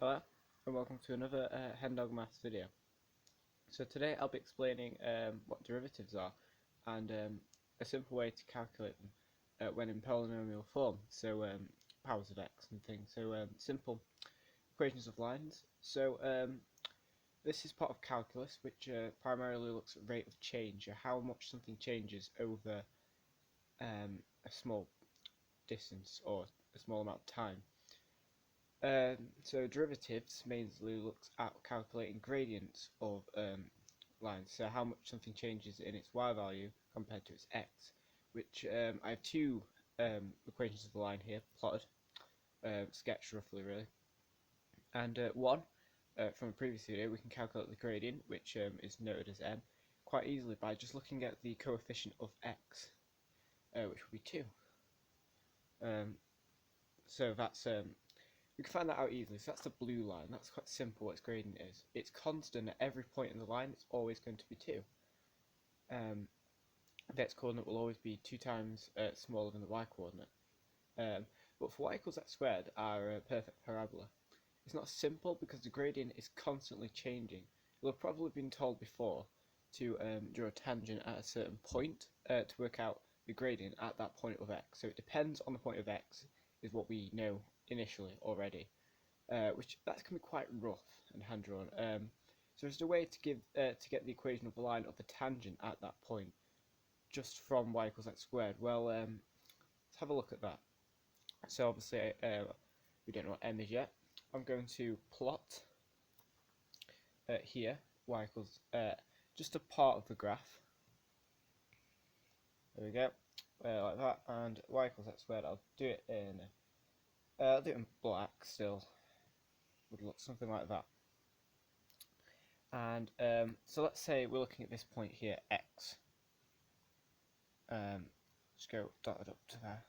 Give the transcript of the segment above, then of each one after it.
Hello and welcome to another Hen Dog Maths video. So today I'll be explaining what derivatives are and a simple way to calculate them when in polynomial form, so powers of x and things, so simple equations of lines. So this is part of calculus, which primarily looks at rate of change, or how much something changes over a small distance or a small amount of time. So derivatives mainly looks at calculating gradients of lines, so how much something changes in its y value compared to its x, which I have two equations of the line here plotted, sketched roughly really, and one from a previous video we can calculate the gradient, which is noted as m, quite easily by just looking at the coefficient of x, which would be 2. So that's we can find that out easily. So that's the blue line. That's quite simple what its gradient is. It's constant at every point in the line. It's always going to be 2. The x coordinate will always be 2 times smaller than the y coordinate. But for y equals x squared, our perfect parabola, it's not simple because the gradient is constantly changing. You'll have probably been told before to draw a tangent at a certain point to work out the gradient at that point of x. So it depends on the point of x, is what we know initially already. Which that can be quite rough and hand drawn. So there's a way to get the equation of the line of the tangent at that point, just from y equals x squared. Well, let's have a look at that. So obviously we don't know what m is yet. I'm going to plot here y equals just a part of the graph. There we go, like that, and y equals x squared. I'll do it in black still. Would look something like that. And so let's say we're looking at this point here, x. Just go dotted up to there.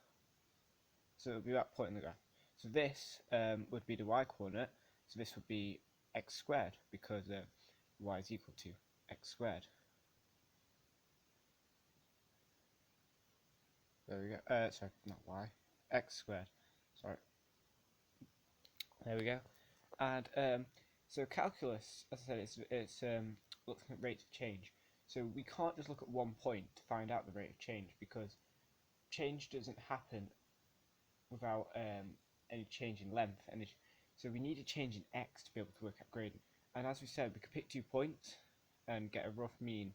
So it would be that point in the graph. So this would be the y coordinate. So this would be x squared because y is equal to x squared. There we go. Sorry, not y. X squared. Sorry. There we go. And so calculus, as I said, it's looking at rate of change. So we can't just look at one point to find out the rate of change, because change doesn't happen without any change in length. So we need a change in x to be able to work out gradient. And as we said, we could pick 2 points and get a rough mean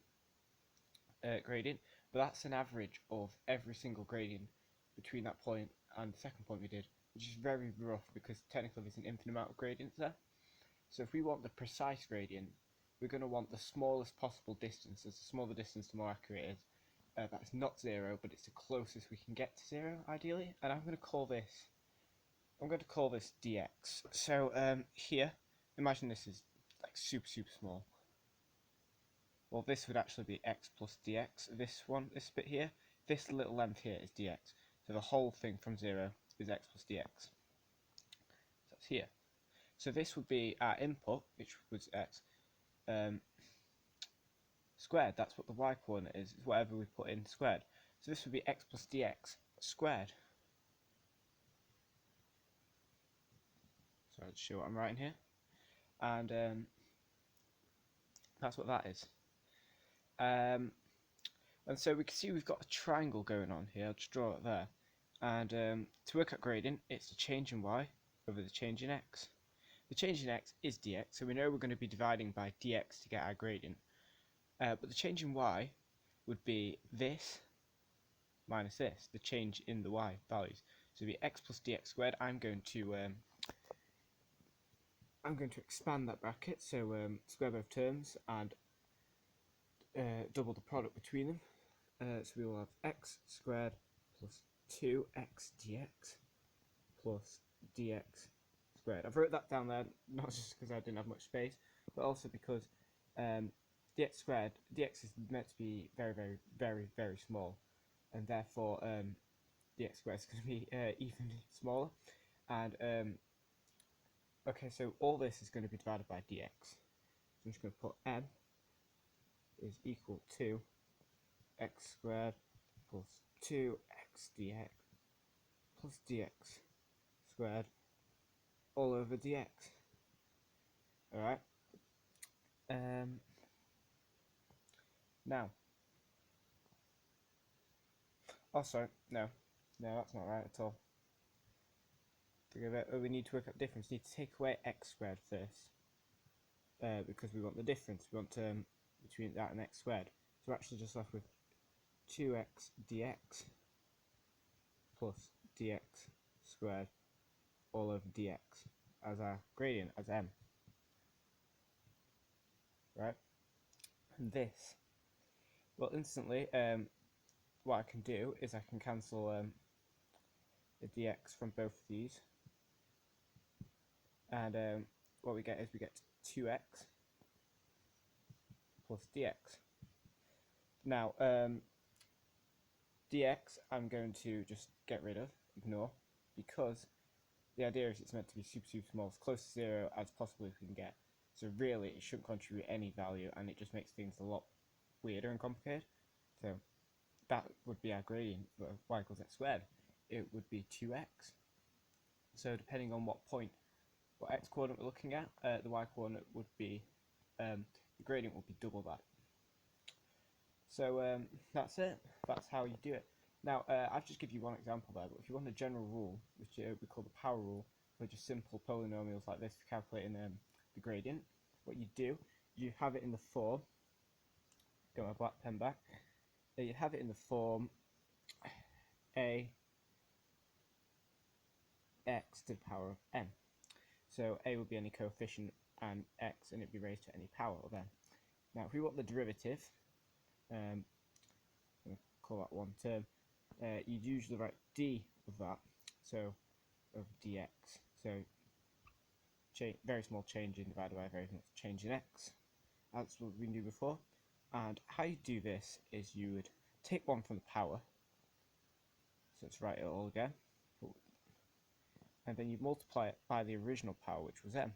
gradient, but that's an average of every single gradient between that point and the second point we did, which is very rough because technically there's an infinite amount of gradients there. So if we want the precise gradient, we're going to want the smallest possible distance. As the smaller the distance, the more accurate it is. That's not 0, but it's the closest we can get to 0, ideally. And I'm going to call this dx. So here, imagine this is like super small. Well, this would actually be x plus dx. This bit here, this little length here is dx. So the whole thing from 0 is x plus dx. So that's here. So this would be our input, which was x squared. That's what the y coordinate is. It's whatever we put in squared. So this would be x plus dx squared. So I'll just show what I'm writing here. And that's what that is. And so we can see we've got a triangle going on here. I'll just draw it there. And to work out gradient, it's the change in y over the change in x. The change in x is dx, so we know we're going to be dividing by dx to get our gradient. But the change in y would be this minus this, the change in the y values. So it'd be x plus dx squared. I'm going to expand that bracket, so square both terms and double the product between them. So we will have x squared plus 2x dx plus dx squared. I've wrote that down there not just because I didn't have much space, but also because dx squared, dx is meant to be very small, and therefore dx squared is going to be even smaller. And okay, so all this is going to be divided by dx. So I'm just going to put m is equal to x squared plus 2x dx plus dx squared all over dx. Alright. Now. Oh, sorry. No, that's not right at all. We need to work out the difference. We need to take away x squared first. Because we want the difference. We want between that and x squared. So we're actually just left with 2x dx plus dx squared all over dx as our gradient, as m. Right? And this, well, instantly, what I can do is I can cancel the dx from both of these. And what we get is we get 2x plus dx. Now, dx I'm going to just get rid of, ignore, because the idea is it's meant to be super small, as close to 0 as possible as we can get. So really it shouldn't contribute any value, and it just makes things a lot weirder and complicated. So that would be our gradient for y equals x squared. It would be 2x. So depending on what x coordinate we're looking at, the y coordinate would be, the gradient would be double that. So that's it. That's how you do it. Now, I've just given you one example there, but if you want a general rule, which we call the power rule, for just simple polynomials like this for calculating the gradient, what you do, you have it in the form, get my black pen back, you have it in the form a x to the power of n. So a would be any coefficient and x, and it'd be raised to any power of n. Now, if we want the derivative, I'm going to call that one term, you'd usually write d of that, so of dx. So very small change in divided by very small change in x. That's what we knew before. And how you do this is you would take 1 from the power, so let's write it all again, and then you multiply it by the original power, which was m.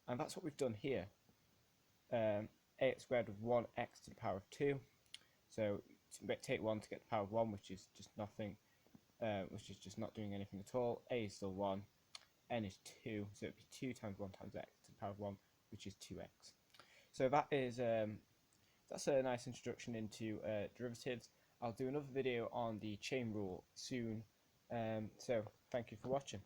And that's what we've done here. Ax squared with 1x to the power of 2. So take 1 to get the power of 1, which is just nothing, which is just not doing anything at all. A is still 1, n is 2, so it'd be 2 times 1 times x to the power of 1, which is 2x. So that is that's a nice introduction into derivatives. I'll do another video on the chain rule soon. So thank you for watching.